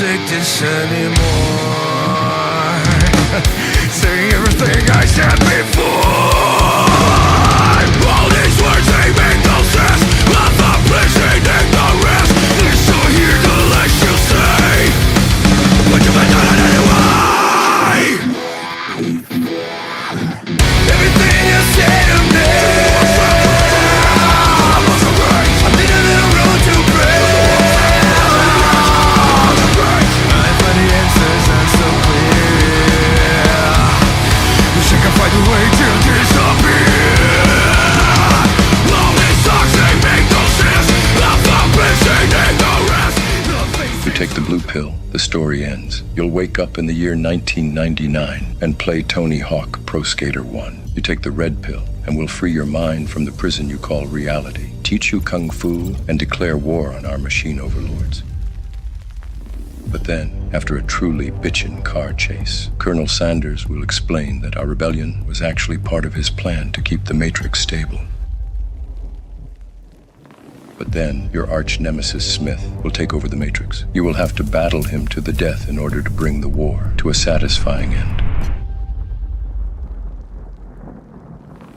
take this anymore. Saying everything I said before. All these words, they make no sense. I'm not pleasing ignorance. They're so here to let you say what you've been done anyway. Everything you say to me, I need a little room to breathe. I find the answers not so clear. Wish I could find a way to disappear. All these songs, they make no sense. I'm not pleasing ignorance. You take the blue pill, the story ends. You'll wake up in the year 1999 and play Tony Hawk Pro Skater 1. You take the red pill and we'll free your mind from the prison you call reality, teach you kung fu, and declare war on our machine overlords. But then, after a truly bitchin' car chase, Colonel Sanders will explain that our rebellion was actually part of his plan to keep the Matrix stable. But then, your arch-nemesis Smith will take over the Matrix. You will have to battle him to the death in order to bring the war to a satisfying end.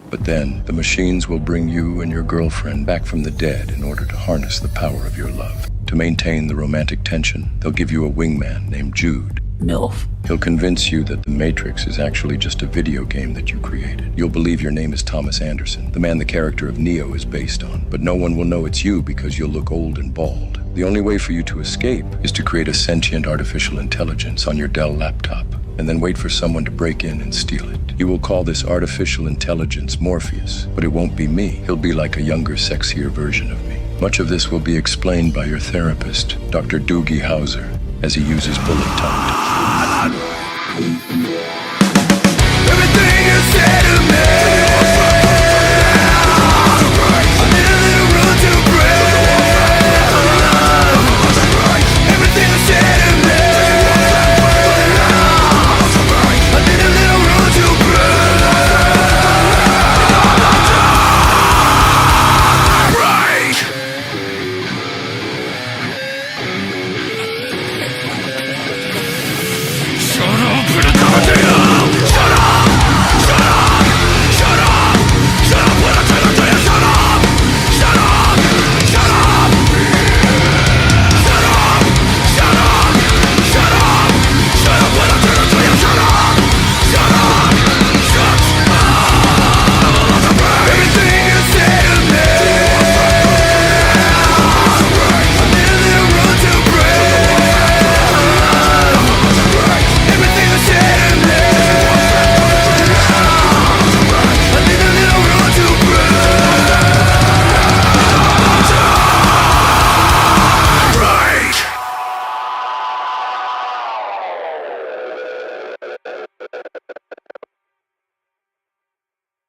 But then, the machines will bring you and your girlfriend back from the dead in order to harness the power of your love. To maintain the romantic tension, they'll give you a wingman named Jude. MILF. He'll convince you that the Matrix is actually just a video game that you created. You'll believe your name is Thomas Anderson, the man the character of Neo is based on. But no one will know it's you because you'll look old and bald. The only way for you to escape is to create a sentient artificial intelligence on your Dell laptop, and then wait for someone to break in and steal it. You will call this artificial intelligence Morpheus, but it won't be me. He'll be like a younger, sexier version of me. Much of this will be explained by your therapist, Dr. Doogie Howser, as he uses bullet time.